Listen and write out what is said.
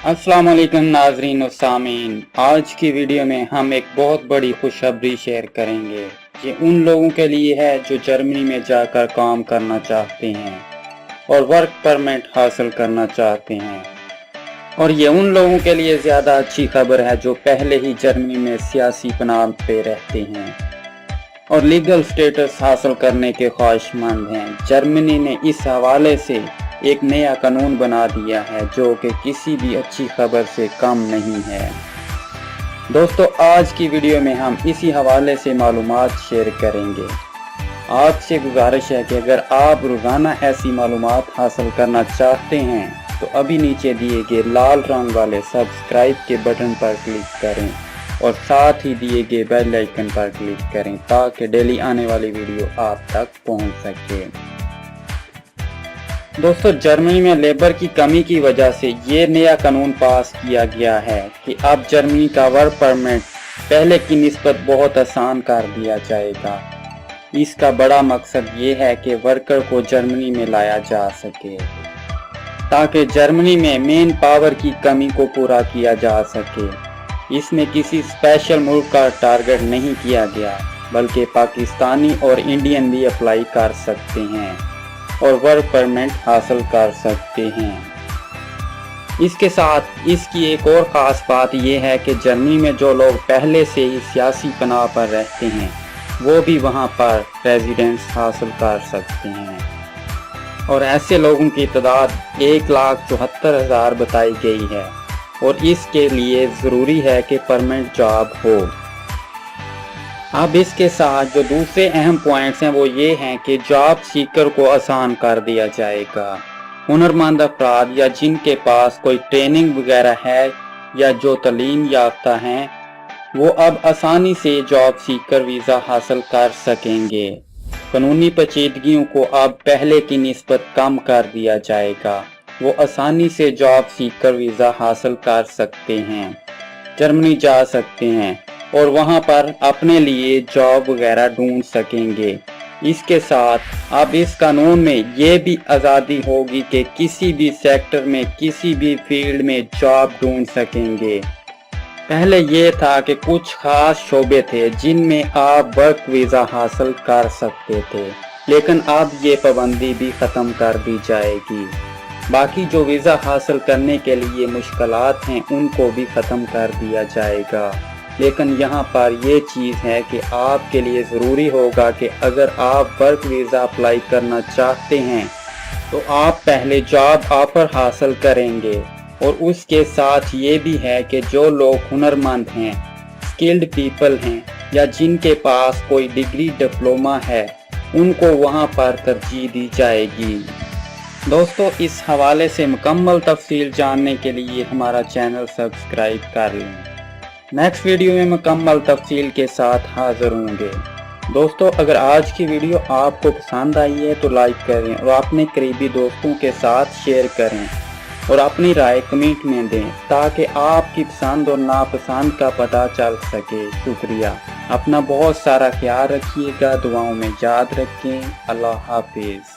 अस्सलाम वालेकुम नाजरीन और सामीन। आज की वीडियो में हम एक बहुत बड़ी खुशखबरी शेयर करेंगे। ये उन लोगों के लिए है जो जर्मनी में जाकर काम करना चाहते हैं और वर्क परमिट हासिल करना चाहते हैं, और ये उन लोगों के लिए ज़्यादा अच्छी खबर है जो पहले ही जर्मनी में सियासी पनाह पे रहते हैं और लीगल स्टेटस हासिल करने के ख्वाहिशमंद हैं। जर्मनी ने इस हवाले से एक नया कानून बना दिया है जो कि किसी भी अच्छी खबर से कम नहीं है। दोस्तों, आज की वीडियो में हम इसी हवाले से मालूमात शेयर करेंगे। आपसे गुजारिश है कि अगर आप रोज़ाना ऐसी मालूमात हासिल करना चाहते हैं तो अभी नीचे दिए गए लाल रंग वाले सब्सक्राइब के बटन पर क्लिक करें और साथ ही दिए गए बेल आइकन पर क्लिक करें ताकि डेली आने वाली वीडियो आप तक पहुंच सके। दोस्तों, जर्मनी में लेबर की कमी की वजह से ये नया कानून पास किया गया है कि अब जर्मनी का वर्क परमिट पहले की निस्बत बहुत आसान कर दिया जाएगा। इसका बड़ा मकसद ये है कि वर्कर को जर्मनी में लाया जा सके ताकि जर्मनी में मेन पावर की कमी को पूरा किया जा सके। इसमें किसी स्पेशल मुल्क का टारगेट नहीं किया गया, बल्कि पाकिस्तानी और इंडियन भी अप्लाई कर सकते हैं और वर्क परमिट हासिल कर सकते हैं। इसके साथ इसकी एक और ख़ास बात यह है कि जर्मनी में जो लोग पहले से ही सियासी पनाह पर रहते हैं वो भी वहां पर रेजिडेंस हासिल कर सकते हैं, और ऐसे लोगों की तादाद 1,74,000 बताई गई है, और इसके लिए ज़रूरी है कि परमानेंट जॉब हो। अब इसके साथ जो दूसरे अहम पॉइंट्स हैं वो ये हैं कि जॉब सीकर को आसान कर दिया जाएगा। हुनरमंद अफराद या जिनके पास कोई ट्रेनिंग वगैरह है या जो तालीम याफ्ता हैं वो अब आसानी से जॉब सीकर वीज़ा हासिल कर सकेंगे। कानूनी पेचीदगियों को अब पहले की निस्बत कम कर दिया जाएगा। वो आसानी से जॉब सीकर वीज़ा हासिल कर सकते हैं, जर्मनी जा सकते हैं और वहां पर अपने लिए जॉब वगैरह ढूंढ सकेंगे। इसके साथ अब इस कानून में ये भी आज़ादी होगी कि किसी भी सेक्टर में किसी भी फील्ड में जॉब ढूंढ सकेंगे। पहले ये था कि कुछ खास शोबे थे जिनमें आप वर्क वीज़ा हासिल कर सकते थे, लेकिन अब ये पाबंदी भी ख़त्म कर दी जाएगी। बाकी जो वीज़ा हासिल करने के लिए मुश्किलात हैं उनको भी ख़त्म कर दिया जाएगा, लेकिन यहाँ पर ये चीज़ है कि आपके लिए ज़रूरी होगा कि अगर आप वर्क वीज़ा अप्लाई करना चाहते हैं तो आप पहले जॉब ऑफ़र हासिल करेंगे, और उसके साथ ये भी है कि जो लोग हुनरमंद हैं, स्किल्ड पीपल हैं या जिनके पास कोई डिग्री डिप्लोमा है उनको वहाँ पर तरजीह दी जाएगी। दोस्तों, इस हवाले से मुकम्मल तफसील जानने के लिए हमारा चैनल सब्सक्राइब कर लें। नेक्स्ट वीडियो में मुकम्मल तफसील के साथ हाजिर होंगे। दोस्तों, अगर आज की वीडियो आपको पसंद आई है तो लाइक करें और अपने करीबी दोस्तों के साथ शेयर करें और अपनी राय कमेंट में दें ताकि आपकी पसंद और नापसंद का पता चल सके। शुक्रिया। अपना बहुत सारा ख्याल रखिएगा, दुआओं में याद रखें। अल्लाह हाफिज़।